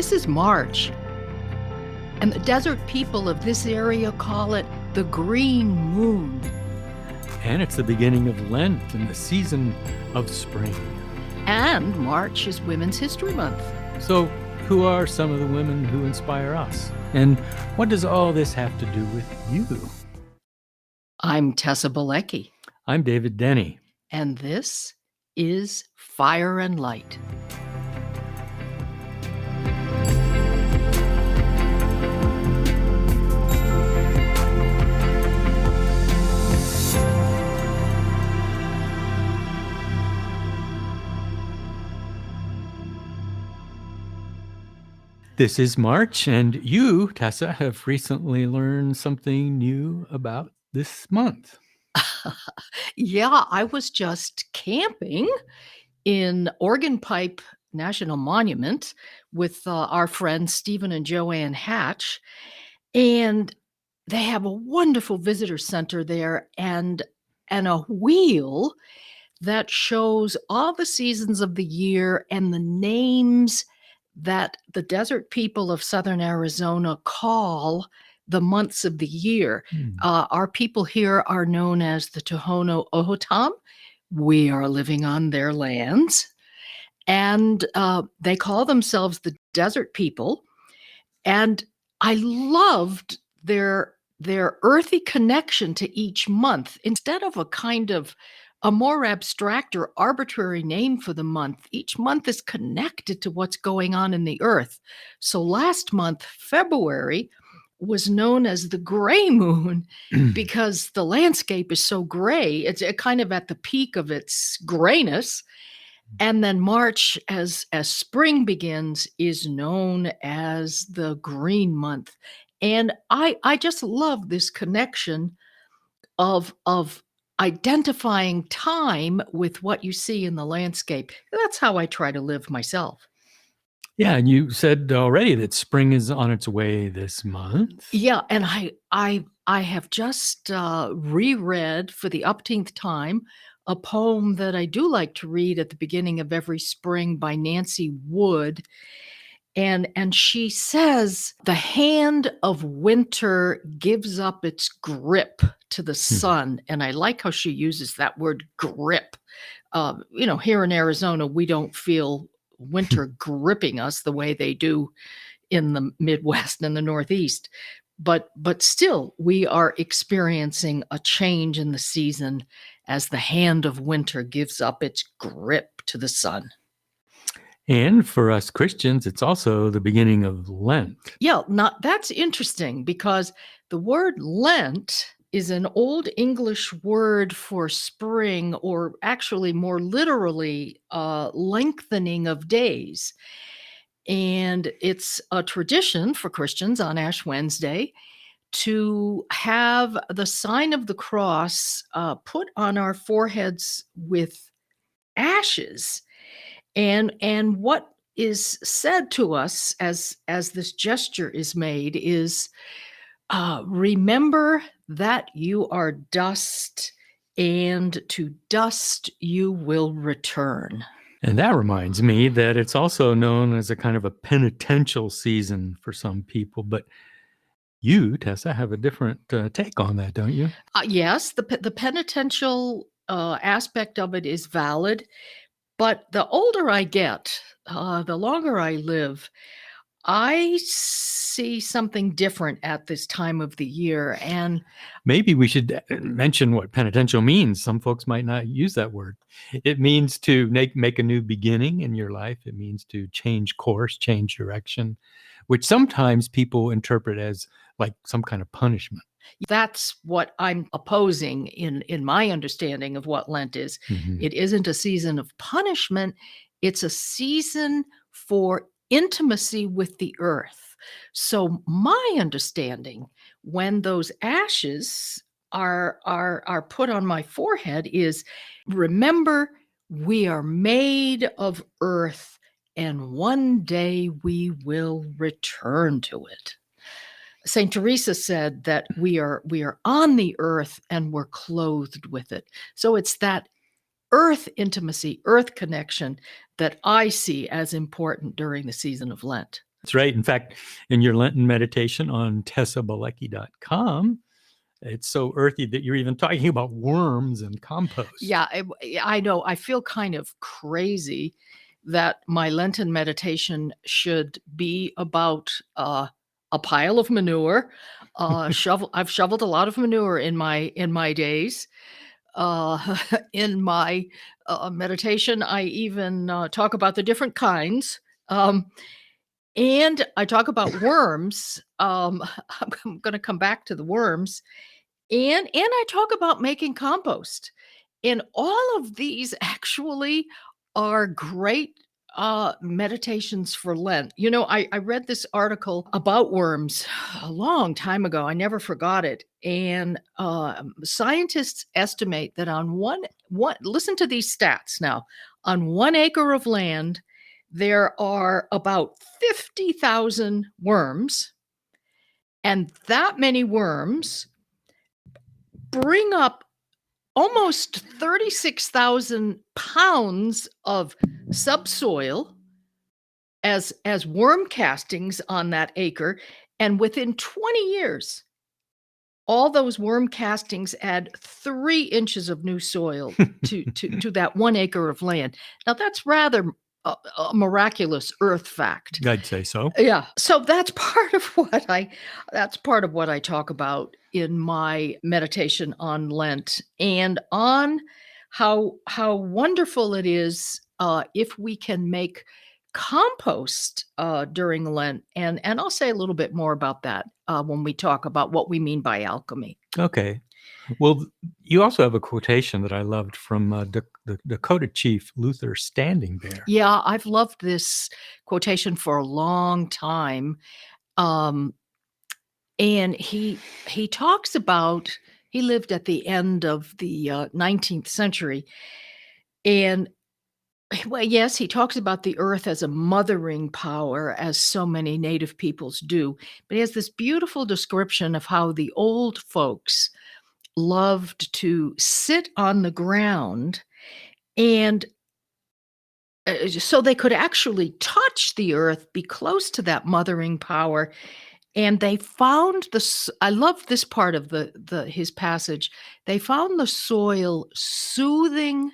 This is March, and the desert people of this area call it the green moon. And it's the beginning of Lent and the season of spring. And March is Women's History Month. So, who are some of the women who inspire us? And what does all this have to do with you? I'm Tessa Bilecki. I'm David Denny. And this is Fire and Light. This is March, and you, Tessa, have recently learned something new about this month. Yeah, I was just camping in Organ Pipe National Monument with our friends Stephen and Joanne Hatch, and they have a wonderful visitor center there and a wheel that shows all the seasons of the year and the names that the desert people of southern Arizona call the months of the year. Our people here are known as the Tohono O'Odham. We are living on their lands, and they call themselves the desert people. And I loved their earthy connection to each month. Instead of a kind of a more abstract or arbitrary name for the month, each month is connected to what's going on in the earth. So last month, February, was known as the gray moon because the landscape is so gray. It's kind of at the peak of its grayness. And then March, as spring begins, is known as the green month. And I just love this connection of identifying time with what you see in the landscape. That's how I try to live myself. Yeah, and you said already that spring is on its way this month. Yeah, and I have just reread for the upteenth time a poem that I do like to read at the beginning of every spring by Nancy Wood. And she says, the hand of winter gives up its grip to the sun. And I like how she uses that word grip. Here in Arizona, we don't feel winter gripping us the way they do in the Midwest and the Northeast. But still, we are experiencing a change in the season as the hand of winter gives up its grip to the sun. And for us Christians, it's also the beginning of Lent. Yeah, that's interesting because the word Lent is an Old English word for spring, or actually more literally, lengthening of days. And it's a tradition for Christians on Ash Wednesday to have the sign of the cross put on our foreheads with ashes. And what is said to us as this gesture is made is, remember that you are dust, and to dust you will return. And that reminds me that it's also known as a kind of a penitential season for some people. But you, Tessa, have a different take on that, don't you? Yes, the penitential aspect of it is valid. But the older I get, the longer I live, I see something different at this time of the year. And maybe we should mention what penitential means. Some folks might not use that word. It means to make a new beginning in your life. It means to change course, change direction, which sometimes people interpret as like some kind of punishment. That's what I'm opposing in my understanding of what Lent is. Mm-hmm. It isn't a season of punishment. It's a season for intimacy with the earth. So my understanding, when those ashes are put on my forehead, is remember, we are made of earth, and one day we will return to it. St. Teresa said that we are on the earth and we're clothed with it. So it's that earth intimacy, earth connection that I see as important during the season of Lent. That's right. In fact, in your Lenten meditation on tessabalecki.com, it's so earthy that you're even talking about worms and compost. Yeah, I know. I feel kind of crazy that my Lenten meditation should be about a pile of manure. I've shoveled a lot of manure in my days. In my meditation, I even talk about the different kinds. Um, and I talk about worms. I'm going to come back to the worms. And I talk about making compost. And all of these actually are great meditations for Lent. You know, I read this article about worms a long time ago. I never forgot it. And scientists estimate that on one listen to these stats now, on 1 acre of land, there are about 50,000 worms, and that many worms bring up almost 36,000 pounds of subsoil as worm castings on that acre, and within 20 years, all those worm castings add 3 inches of new soil to that 1 acre of land. Now, that's rather a miraculous earth fact. I'd say so. Yeah. So that's part of what I talk about in my meditation on Lent, and on how wonderful it is if we can make compost during Lent, and I'll say a little bit more about that when we talk about what we mean by alchemy. Okay. Well, you also have a quotation that I loved from the Dakota chief Luther Standing Bear. Yeah, I've loved this quotation for a long time. And he talks about, he lived at the end of the 19th century, and well, yes, he talks about the earth as a mothering power, as so many native peoples do, but he has this beautiful description of how the old folks loved to sit on the ground, and so they could actually touch the earth, be close to that mothering power. And they found I love this part of his passage. They found the soil soothing,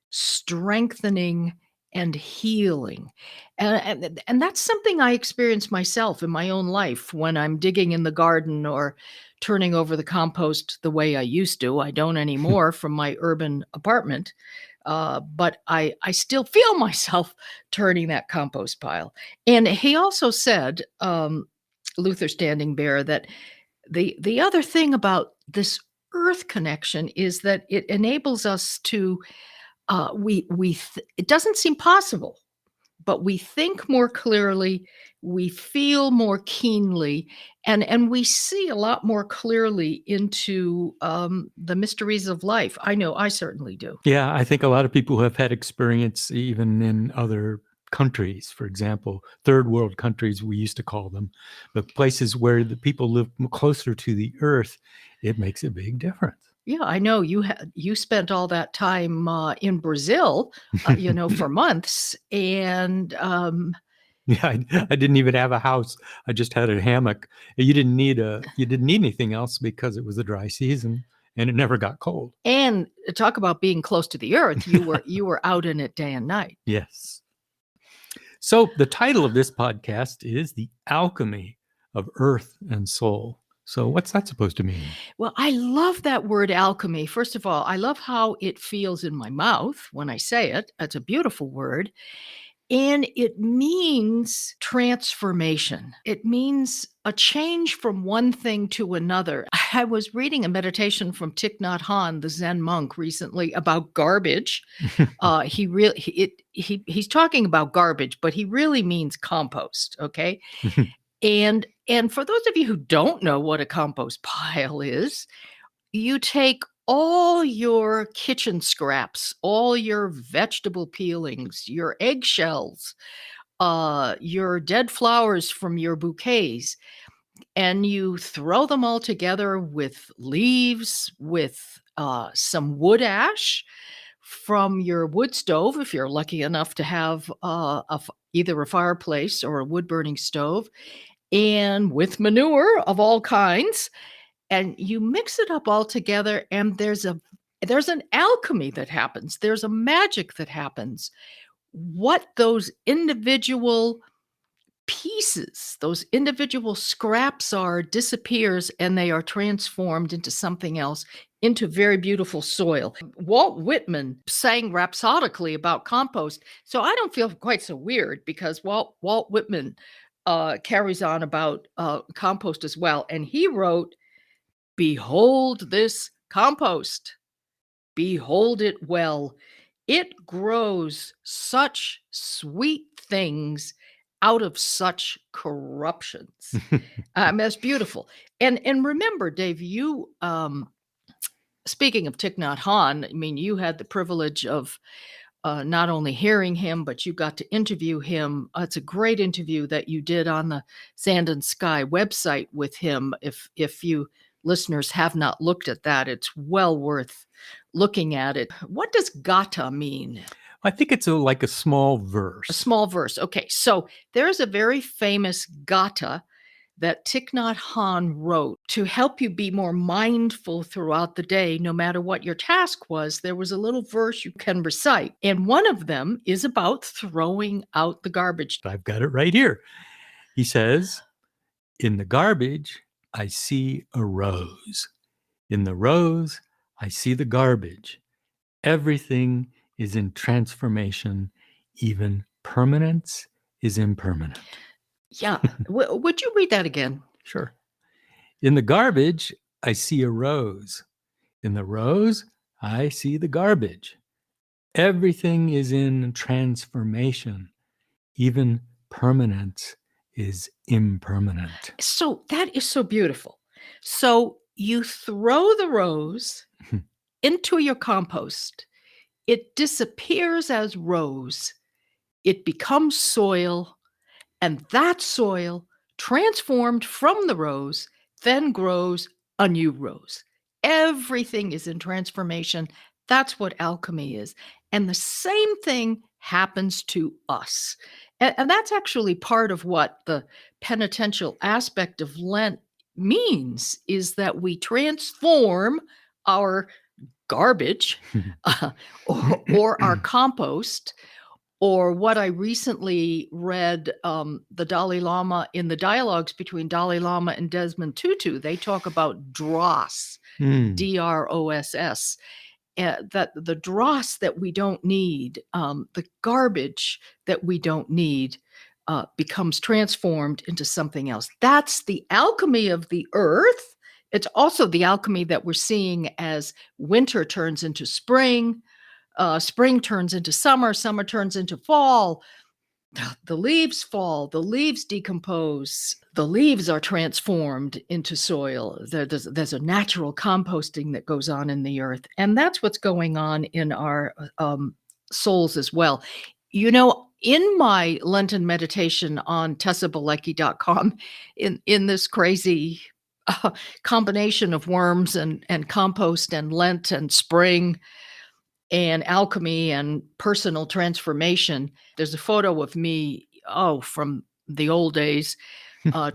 strengthening, and healing. And that's something I experience myself in my own life when I'm digging in the garden or turning over the compost the way I used to. I don't anymore from my urban apartment. But I still feel myself turning that compost pile. And he also said, Luther Standing Bear, that the other thing about this earth connection is that it enables us to it doesn't seem possible, but we think more clearly, we feel more keenly, and we see a lot more clearly into the mysteries of life. I know I certainly do. Yeah, I think a lot of people have had experience even in other countries, for example, third world countries, we used to call them, but places where the people live closer to the earth, it makes a big difference. Yeah, I know you spent all that time in Brazil, for months, and Yeah, I didn't even have a house. I just had a hammock. You didn't need anything else because it was a dry season and it never got cold. And talk about being close to the earth. You were out in it day and night. Yes. So the title of this podcast is The Alchemy of Earth and Soul. So what's that supposed to mean? Well, I love that word alchemy. First of all, I love how it feels in my mouth when I say it. It's a beautiful word. And it means transformation. It means a change from one thing to another. I was reading a meditation from Thich Nhat Hanh, the Zen monk, recently about garbage. He's talking about garbage, but he really means compost. Okay. And for those of you who don't know what a compost pile is, you take all your kitchen scraps, all your vegetable peelings, your eggshells, your dead flowers from your bouquets, and you throw them all together with leaves, with some wood ash from your wood stove, if you're lucky enough to have either a fireplace or a wood-burning stove, and with manure of all kinds, and you mix it up all together, and there's an alchemy that happens. There's a magic that happens. What those individual pieces, those individual scraps are, disappears, and they are transformed into something else, into very beautiful soil. Walt Whitman sang rhapsodically about compost, so I don't feel quite so weird because Walt Whitman carries on about compost as well, and he wrote, "Behold this compost. Behold it well. It grows such sweet things out of such corruptions." That's beautiful. And remember, Dave, you speaking of Thich Nhat Hanh, I mean, you had the privilege of not only hearing him, but you got to interview him. It's a great interview that you did on the Sand and Sky website with him. If you listeners have not looked at that, it's well worth looking at it. What does gata mean? I think it's like a small verse. A small verse. Okay, so there's a very famous gata that Thich Nhat Hanh wrote to help you be more mindful throughout the day, no matter what your task was. There was a little verse you can recite, and one of them is about throwing out the garbage. I've got it right here. He says, "In the garbage, I see a rose. In the rose, I see the garbage. Everything is in transformation. Even permanence is impermanent." Yeah. Would you read that again? Sure. "In the garbage, I see a rose. In the rose, I see the garbage. Everything is in transformation. Even permanence is impermanent." So that is so beautiful. So you throw the rose into your compost. It disappears as rose. It becomes soil. And that soil, transformed from the rose, then grows a new rose. Everything is in transformation. That's what alchemy is. And the same thing happens to us. And that's actually part of what the penitential aspect of Lent means, is that we transform our garbage or our compost, or what I recently read, the Dalai Lama, in the dialogues between Dalai Lama and Desmond Tutu, they talk about dross, DROSS, that the dross that we don't need, the garbage that we don't need, becomes transformed into something else. That's the alchemy of the earth. It's also the alchemy that we're seeing as winter turns into spring. Spring turns into summer, summer turns into fall. The leaves fall, the leaves decompose, the leaves are transformed into soil. There's a natural composting that goes on in the earth. And that's what's going on in our souls as well. You know, in my Lenten meditation on tessabalecki.com, in this crazy combination of worms and compost and Lent and spring and alchemy and personal transformation, there's a photo of me, from the old days,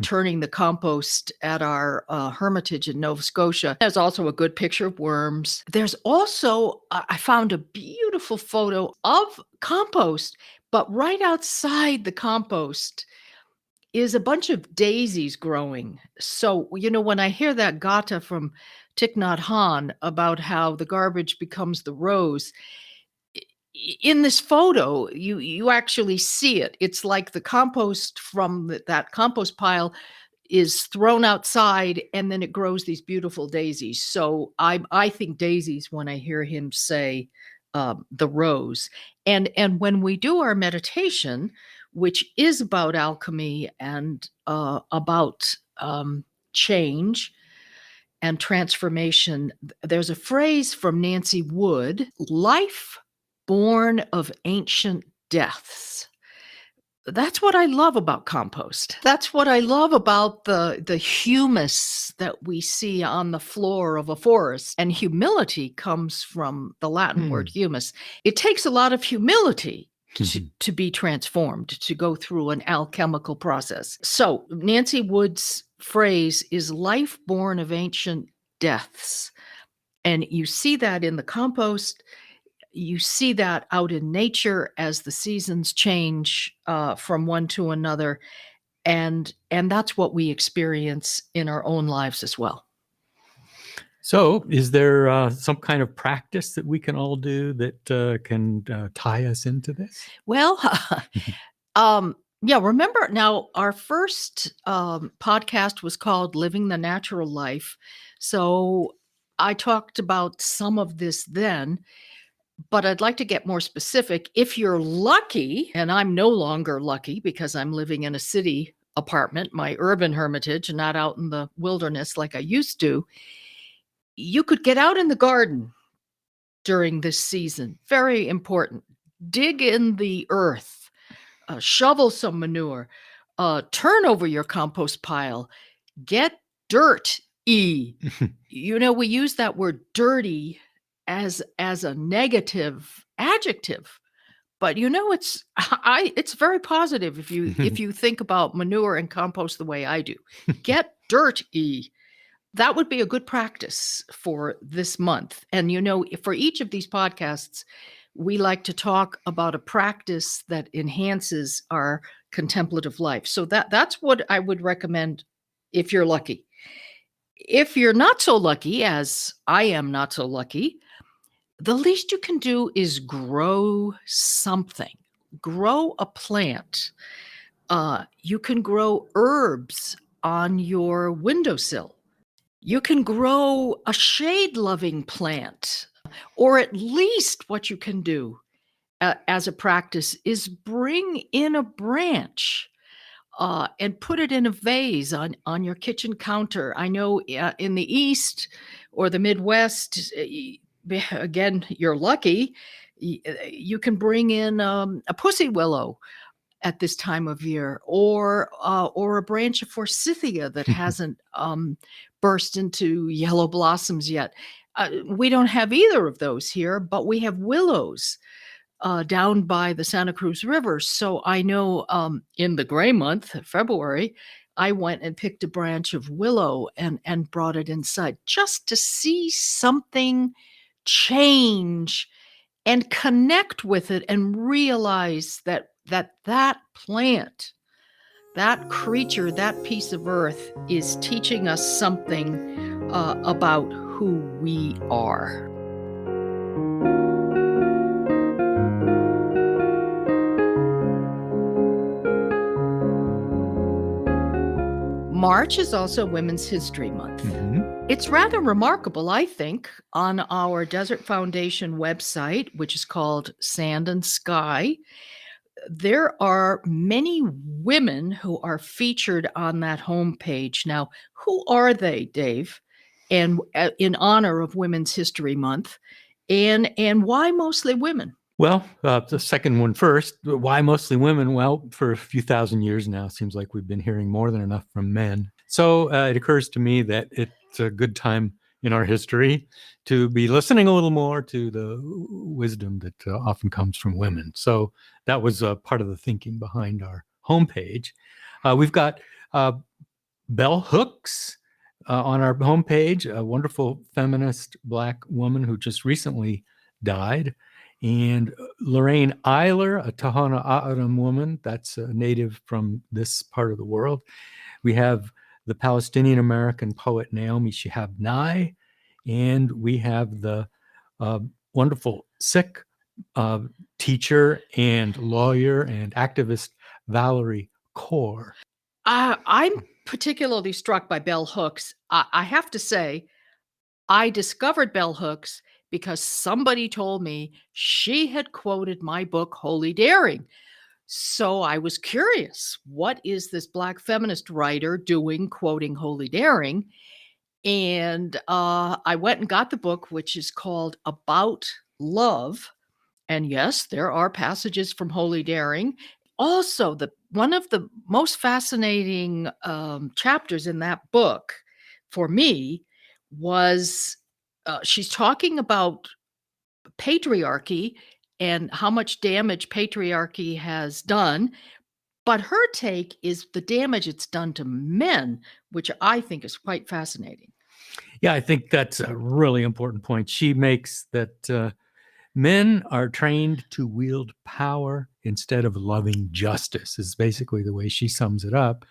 turning the compost at our hermitage in Nova Scotia. There's also a good picture of worms. There's also, I found a beautiful photo of compost, but right outside the compost is a bunch of daisies growing. So, you know, when I hear that gata from Thich Nhat Hanh about how the garbage becomes the rose, in this photo, you actually see it. It's like the compost from that compost pile is thrown outside, and then it grows these beautiful daisies. So I think daisies when I hear him say the rose. And when we do our meditation, which is about alchemy and about change and transformation, there's a phrase from Nancy Wood: life born of ancient deaths. That's what I love about compost. That's what I love about the humus that we see on the floor of a forest. And humility comes from the Latin word humus. It takes a lot of humility to be transformed, to go through an alchemical process. So Nancy Wood's phrase is life born of ancient deaths. And you see that in the compost. You see that out in nature as the seasons change from one to another, and that's what we experience in our own lives as well. So, is there some kind of practice that we can all do that can tie us into this? Well, yeah, remember now our first podcast was called Living the Natural Life. So I talked about some of this then. But I'd like to get more specific. If you're lucky, and I'm no longer lucky because I'm living in a city apartment, my urban hermitage, and not out in the wilderness like I used to, you could get out in the garden during this season. Very important. Dig in the earth, shovel some manure, turn over your compost pile, get dirt-y. We use that word dirty as a negative adjective, but it's very positive if you think about manure and compost the way I do. Get dirty. That would be a good practice for this month. And for each of these podcasts, we like to talk about a practice that enhances our contemplative life. So that's what I would recommend if you're lucky. If you're not so lucky, as I am not so lucky, the least you can do is grow something. Grow a plant. You can grow herbs on your windowsill. You can grow a shade-loving plant. Or at least what you can do as a practice is bring in a branch and put it in a vase on your kitchen counter. I know in the East or the Midwest, again, you're lucky, you can bring in a pussy willow at this time of year, or a branch of forsythia that hasn't burst into yellow blossoms yet. We don't have either of those here, but we have willows down by the Santa Cruz River. So I know in the gray month, February, I went and picked a branch of willow and brought it inside just to see something change and connect with it and realize that plant, that creature, that piece of earth is teaching us something about who we are. March is also Women's History Month. It's rather remarkable, I think, on our Desert Foundation website, which is called Sand and Sky. There are many women who are featured on that homepage. Now, who are they, Dave? And in honor of Women's History Month, and why mostly women? Well, the second one first. Why mostly women? Well, for a few thousand years now, it seems like we've been hearing more than enough from men. So it occurs to me that it's a good time in our history to be listening a little more to the wisdom that often comes from women. So that was part of the thinking behind our homepage. We've got bell hooks on our homepage, a wonderful feminist Black woman who just recently died. And Lorraine Eiler, a Tohono O'Odham woman, that's a native from this part of the world. We have the Palestinian-American poet Naomi Shihab Nye, and we have the wonderful Sikh teacher and lawyer and activist Valarie Kaur. I'm particularly struck by bell hooks. I have to say, I discovered bell hooks because somebody told me she had quoted my book, Holy Daring. So I was curious, what is this Black feminist writer doing quoting Holy Daring? And I went and got the book, which is called About Love. And yes, there are passages from Holy Daring. also, one of the most fascinating chapters in that book for me was she's talking about patriarchy and how much damage patriarchy has done. But her take is the damage it's done to men, which I think is quite fascinating. Yeah, I think that's a really important point. She makes that men are trained to wield power instead of loving justice, is basically the way she sums it up.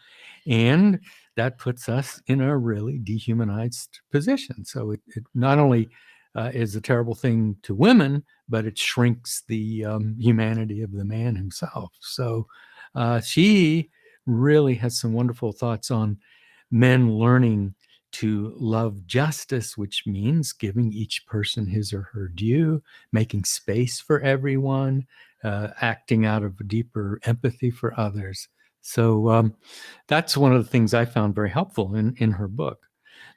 And that puts us in a really dehumanized position. So it not only is a terrible thing to women, but it shrinks the humanity of the man himself. So she really has some wonderful thoughts on men learning to love justice, which means giving each person his or her due, making space for everyone, acting out of a deeper empathy for others. So that's one of the things I found very helpful in her book.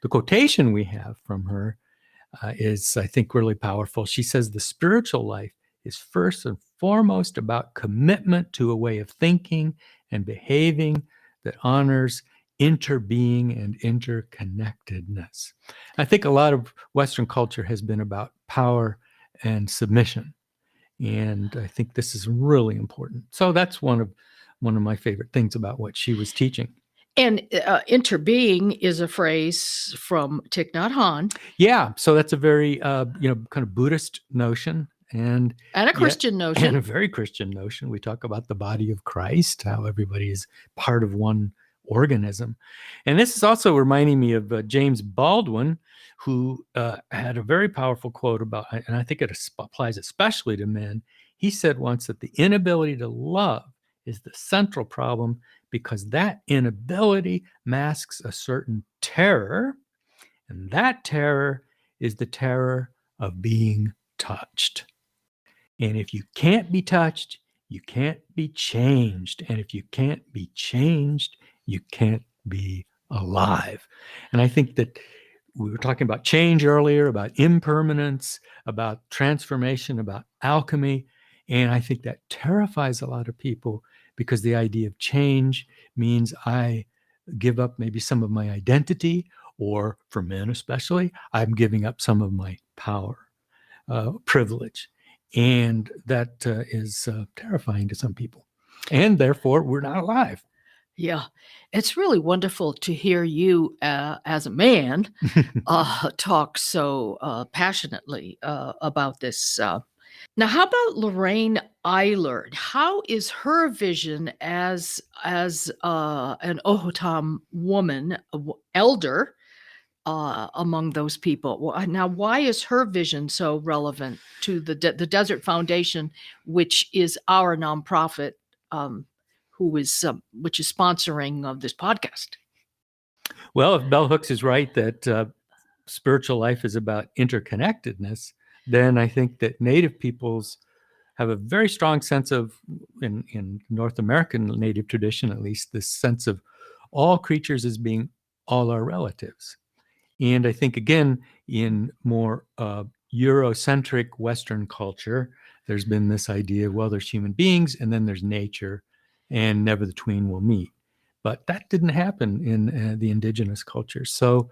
The quotation we have from her is, I think, really powerful. She says, "The spiritual life is first and foremost about commitment to a way of thinking and behaving that honors interbeing and interconnectedness." I think a lot of Western culture has been about power and submission. And I think this is really important. So that's one of my favorite things about what she was teaching. And interbeing is a phrase from Thich Nhat Hanh. Yeah, so that's a very kind of Buddhist notion, and a Christian notion, and a very Christian notion. We talk about the body of Christ, how everybody is part of one organism. And this is also reminding me of James Baldwin, who had a very powerful quote about, and I think it applies especially to men. He said once that the inability to love is the central problem because that inability masks a certain terror, and that terror is the terror of being touched. And if you can't be touched, you can't be changed. And if you can't be changed, you can't be alive. And I think that we were talking about change earlier, about impermanence, about transformation, about alchemy. And I think that terrifies a lot of people because the idea of change means I give up maybe some of my identity, or for men especially, I'm giving up some of my power, privilege. And that is terrifying to some people. And therefore, we're not alive. Yeah, it's really wonderful to hear you as a man talk so passionately about this. Now, how about Lorraine Eiler? How is her vision as an O'odham woman, elder among those people? Now, why is her vision so relevant to the Desert Foundation, which is our nonprofit, which is sponsoring this podcast? Well, if Bell Hooks is right that spiritual life is about interconnectedness, then I think that Native peoples have a very strong sense of, in North American Native tradition at least, this sense of all creatures as being all our relatives. And I think, again, in more Eurocentric Western culture, there's been this idea, well, there's human beings and then there's nature, and never the twain will meet. But that didn't happen in the indigenous culture. So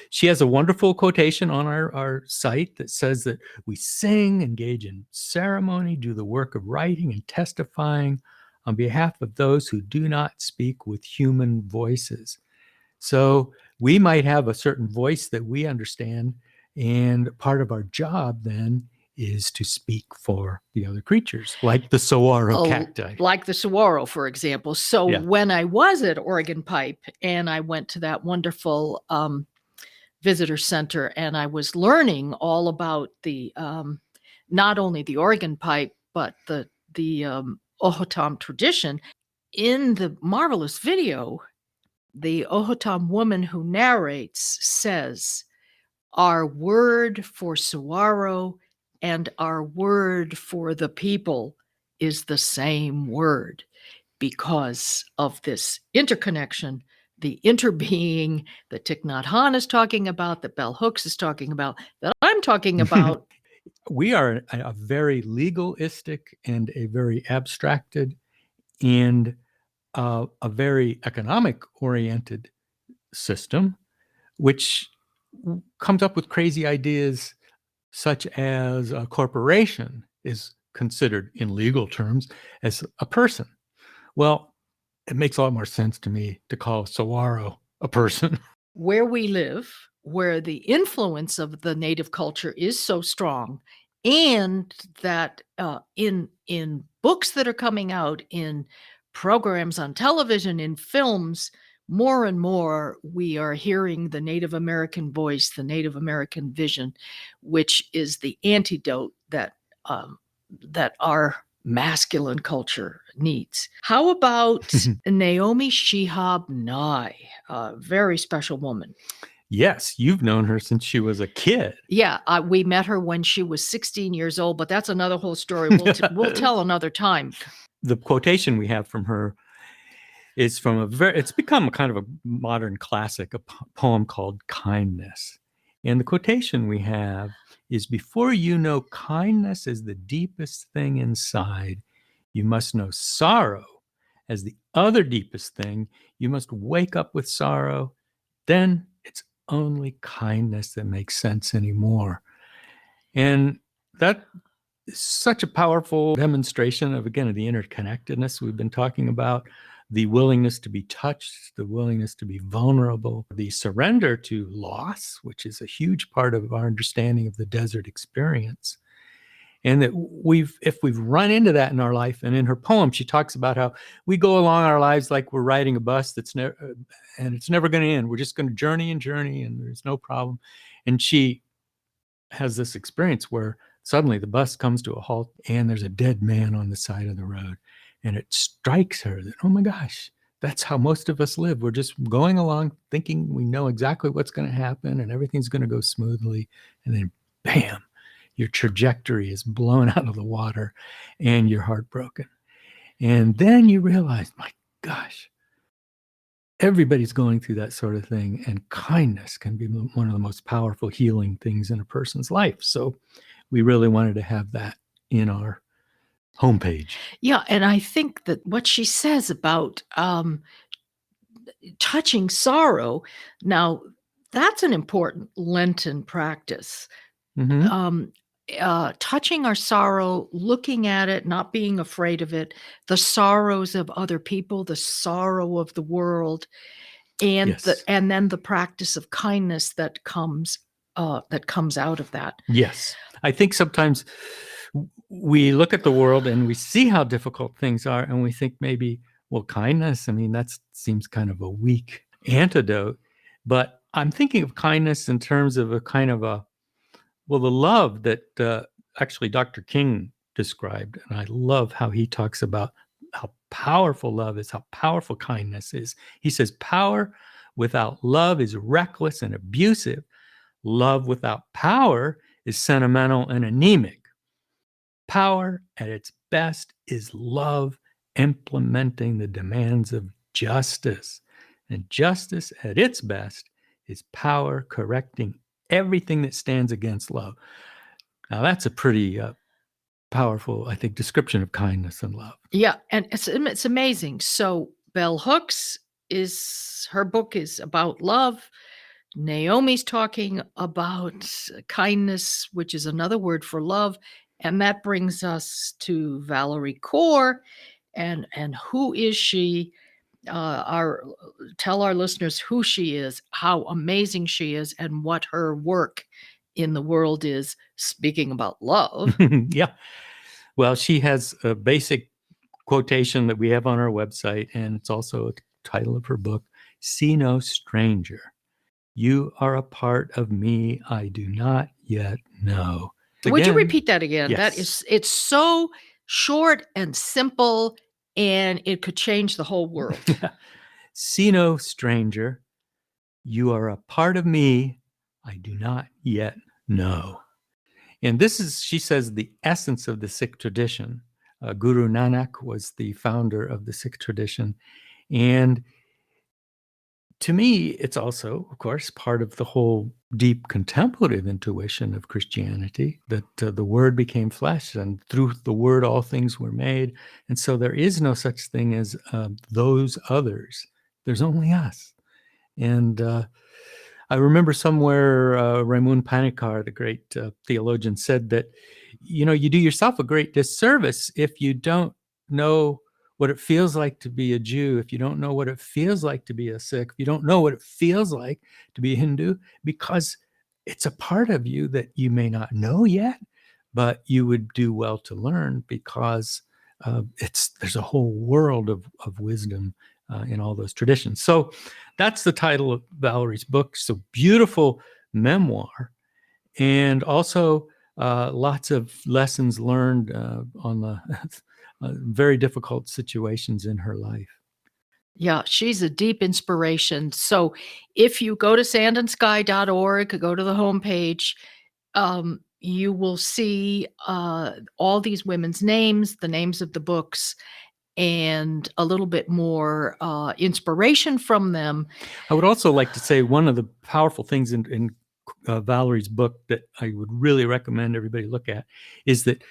she has a wonderful quotation on our site that says that we sing, engage in ceremony, do the work of writing and testifying on behalf of those who do not speak with human voices. So we might have a certain voice that we understand, and part of our job then is to speak for the other creatures, like the saguaro cacti. Like the saguaro, for example. So when I was at Oregon Pipe and I went to that wonderful visitor center, and I was learning all about the not only the Oregon Pipe, but the O'odham tradition. In the marvelous video, the O'odham woman who narrates says, "Our word for saguaro and our word for the people is the same word because of this interconnection, the interbeing that Thich Nhat Hanh is talking about, that Bell Hooks is talking about, that I'm talking about." We are a very legalistic and a very abstracted and a very economic-oriented system, which comes up with crazy ideas such as a corporation is considered in legal terms as a person. Well, it makes a lot more sense to me to call saguaro a person. Where we live, where the influence of the native culture is so strong, and that in books that are coming out, in programs on television, in films, more and more we are hearing the Native American voice, the Native American vision, which is the antidote that our masculine culture needs. How about Naomi Shihab Nye, a very special woman? Yes, you've known her since she was a kid. Yeah, we met her when she was 16 years old, but that's another whole story. We'll tell another time. The quotation we have from her is from it's become a kind of a modern classic, a poem called Kindness. And the quotation we have is, before you know kindness as the deepest thing inside, you must know sorrow as the other deepest thing. You must wake up with sorrow. Then it's only kindness that makes sense anymore. And that is such a powerful demonstration of, again, the interconnectedness we've been talking about, the willingness to be touched, the willingness to be vulnerable, the surrender to loss, which is a huge part of our understanding of the desert experience. And that if we've run into that in our life, and in her poem, she talks about how we go along our lives like we're riding a bus that's never, and it's never going to end. We're just going to journey and journey, and there's no problem. And she has this experience where suddenly the bus comes to a halt, and there's a dead man on the side of the road, and it strikes her that, oh my gosh, that's how most of us live. We're just going along thinking we know exactly what's going to happen and everything's going to go smoothly, and then bam, your trajectory is blown out of the water and you're heartbroken. And then you realize, my gosh, everybody's going through that sort of thing, and kindness can be one of the most powerful healing things in a person's life. So we really wanted to have that in our homepage. Yeah, and I think that what she says about touching sorrow, now that's an important Lenten practice. Mm-hmm. Touching our sorrow, looking at it, not being afraid of it, the sorrows of other people, the sorrow of the world, and Yes. and then the practice of kindness that comes out of that. Yes. I think sometimes we look at the world and we see how difficult things are, and we think maybe, well, kindness, I mean, that seems kind of a weak antidote. But I'm thinking of kindness in terms of a kind of the love that actually Dr. King described. And I love how he talks about how powerful love is, how powerful kindness is. He says, power without love is reckless and abusive. Love without power is sentimental and anemic. Power at its best is love implementing the demands of justice. And justice at its best is power correcting everything that stands against love. Now, that's a pretty powerful, I think, description of kindness and love. Yeah, and it's amazing. So Bell Hooks her book is about love. Naomi's talking about kindness, which is another word for love, and that brings us to Valarie Kaur, and who is she? Tell our listeners who she is, how amazing she is, and what her work in the world is. Speaking about love, Yeah. Well, she has a basic quotation that we have on our website, and it's also a title of her book, See No Stranger. You are a part of me I do not yet know. would you repeat that again? Yes. It's so short and simple, and it could change the whole world. See no stranger. You are a part of me I do not yet know. And this is, she says, the essence of the Sikh tradition. Guru Nanak was the founder of the Sikh tradition. And to me, it's also, of course, part of the whole deep contemplative intuition of Christianity, that the Word became flesh, and through the Word all things were made. And so there is no such thing as those others. There's only us. And I remember somewhere Raymond Panikar, the great theologian, said that, you do yourself a great disservice if you don't know what it feels like to be a Jew, if you don't know what it feels like to be a Sikh, if you don't know what it feels like to be a Hindu, because it's a part of you that you may not know yet, but you would do well to learn, because there's a whole world of wisdom in all those traditions. So that's the title of Valarie's book. So beautiful memoir, and also lots of lessons learned on the very difficult situations in her life. Yeah, she's a deep inspiration. So if you go to sandandsky.org, go to the homepage, you will see all these women's names, the names of the books, and a little bit more inspiration from them. I would also like to say one of the powerful things in Valarie's book that I would really recommend everybody look at is that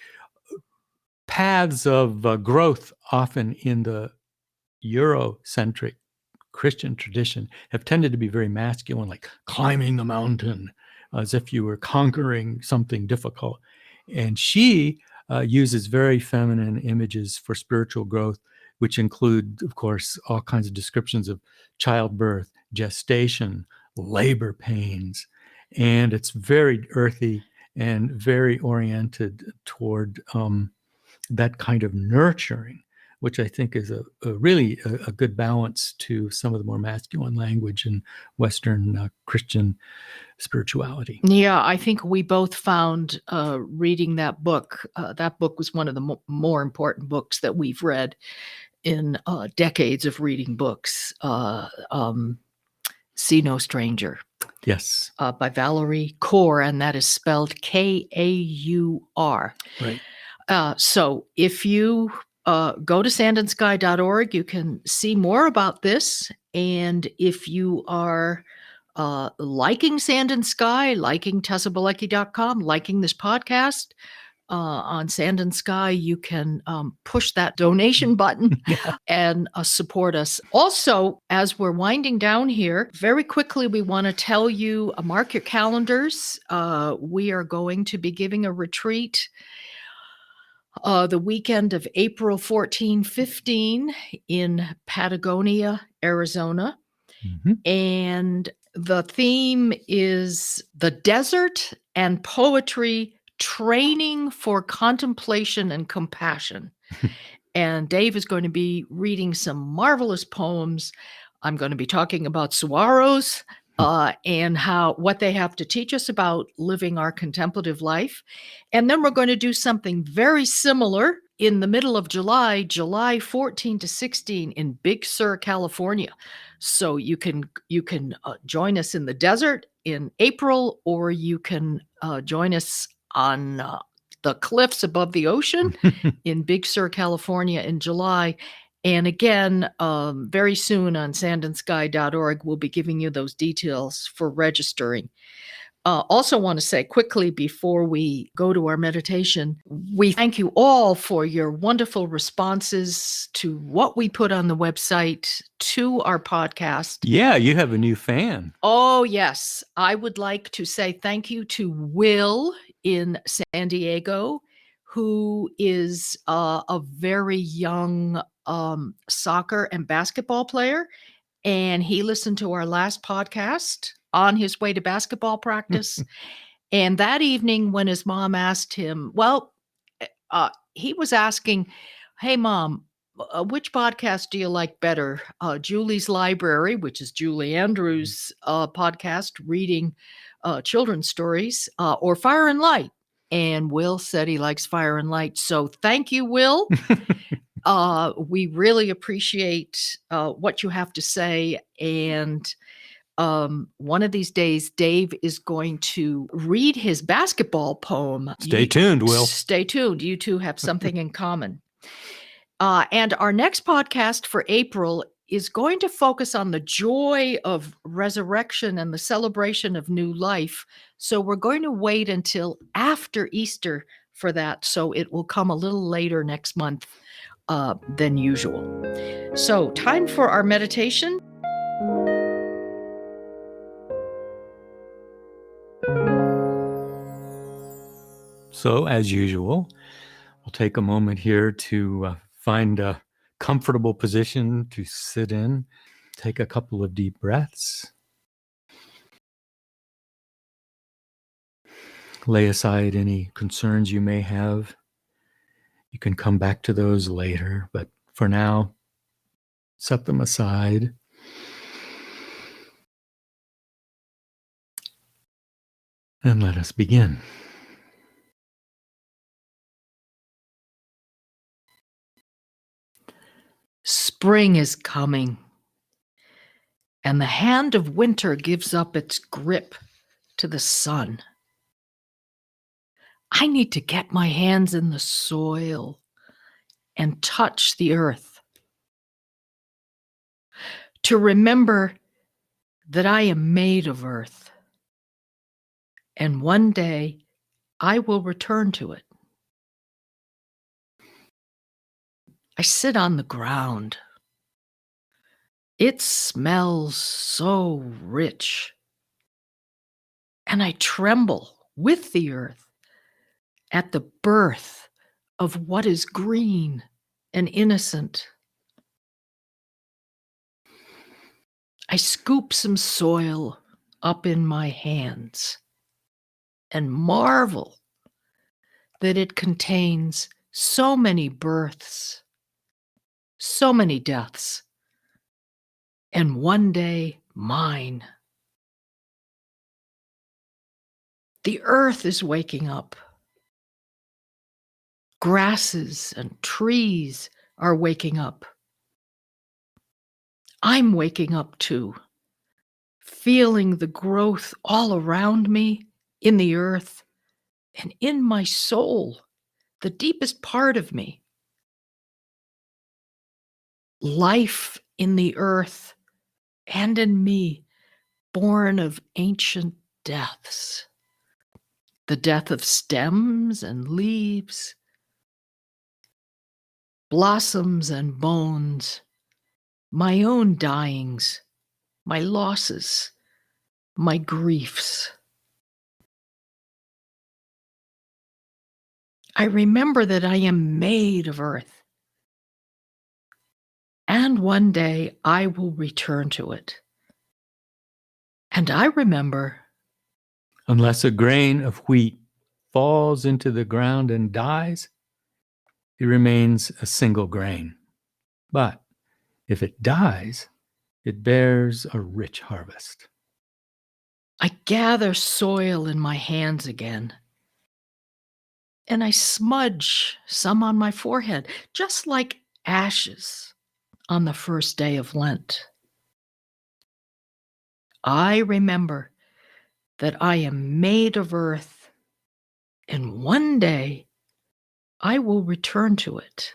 paths of growth, often in the Eurocentric Christian tradition, have tended to be very masculine, like climbing the mountain, as if you were conquering something difficult. And she uses very feminine images for spiritual growth, which include, of course, all kinds of descriptions of childbirth, gestation, labor pains. And it's very earthy and very oriented toward that kind of nurturing, which I think is a really good balance to some of the more masculine language in Western Christian spirituality. Yeah, I think we both found reading that book was one of the more important books that we've read in decades of reading books. See No Stranger. Yes. By Valarie Kaur, and that is spelled Kaur. Right. So if you go to sandandsky.org, you can see more about this. And if you are liking Sand and Sky, liking TessaBalecki.com, liking this podcast, on Sand and Sky, you can push that donation button and support us. Also, as we're winding down here, very quickly, we want to tell you, mark your calendars. We are going to be giving a retreat the weekend of April 14, 15 in Patagonia, Arizona. Mm-hmm. And the theme is the desert and poetry training for contemplation and compassion. And Dave is going to be reading some marvelous poems. I'm going to be talking about saguaros and what they have to teach us about living our contemplative life. And then we're going to do something very similar in the middle of July 14 to 16 in Big Sur, California. So you can join us in the desert in April, or you can join us on the cliffs above the ocean in Big Sur, California in July. And again, very soon on sandandsky.org, we'll be giving you those details for registering. Also want to say quickly before we go to our meditation, we thank you all for your wonderful responses to what we put on the website, to our podcast. Yeah, you have a new fan. Oh, yes. I would like to say thank you to Will in San Diego, who is a very young soccer and basketball player. And he listened to our last podcast on his way to basketball practice. And that evening, when his mom asked him, he was asking, hey, Mom, which podcast do you like better? Julie's Library, which is Julie Andrews' podcast, reading children's stories, or Fire and Light? And Will said he likes Fire and Light. So thank you, Will. We really appreciate what you have to say. And one of these days, Dave is going to read his basketball poem. Stay tuned, Will. Stay tuned. You two have something in common. And our next podcast for April is going to focus on the joy of resurrection and the celebration of new life. So we're going to wait until after Easter for that. So it will come a little later next month than usual. So, time for our meditation. So, as usual, we'll take a moment here to find a comfortable position to sit in. Take a couple of deep breaths. Lay aside any concerns you may have. You can come back to those later, but for now, set them aside. And let us begin. Spring is coming, and the hand of winter gives up its grip to the sun. I need to get my hands in the soil and touch the earth, to remember that I am made of earth, and one day I will return to it. I sit on the ground. It smells so rich, and I tremble with the earth at the birth of what is green and innocent. I scoop some soil up in my hands and marvel that it contains so many births, so many deaths, and one day mine. The earth is waking up. Grasses and trees are waking up. I'm waking up too, feeling the growth all around me, in the earth, and in my soul, the deepest part of me. Life in the earth and in me, born of ancient deaths. The death of stems and leaves, blossoms and bones, my own dyings, my losses, my griefs. I remember that I am made of earth, and one day I will return to it. And I remember, unless a grain of wheat falls into the ground and dies, it remains a single grain. But if it dies, it bears a rich harvest. I gather soil in my hands again, and I smudge some on my forehead, just like ashes on the first day of Lent. I remember that I am made of earth, and one day I will return to it.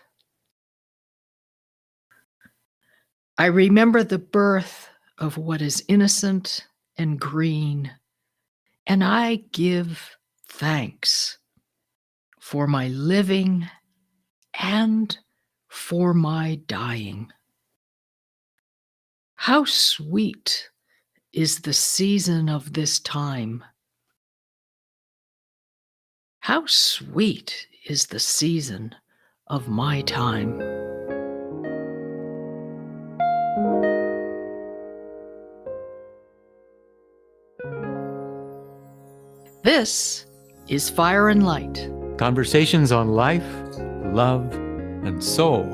I remember the birth of what is innocent and green, and I give thanks for my living and for my dying. How sweet is the season of this time. How sweet is the season of my time. This is Fire and Light. Conversations on life, love, and soul.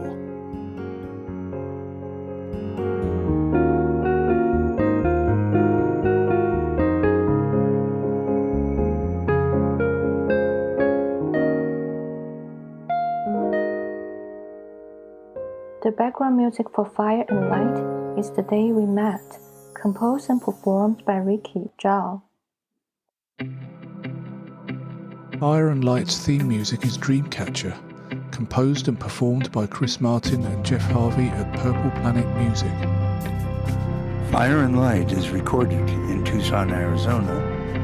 The background music for Fire and Light is The Day We Met, composed and performed by Ricky Zhao. Fire and Light's theme music is Dreamcatcher, composed and performed by Chris Martin and Jeff Harvey at Purple Planet Music. Fire and Light is recorded in Tucson, Arizona.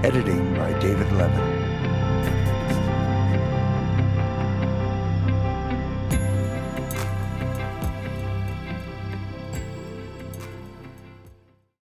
Editing by David Levin.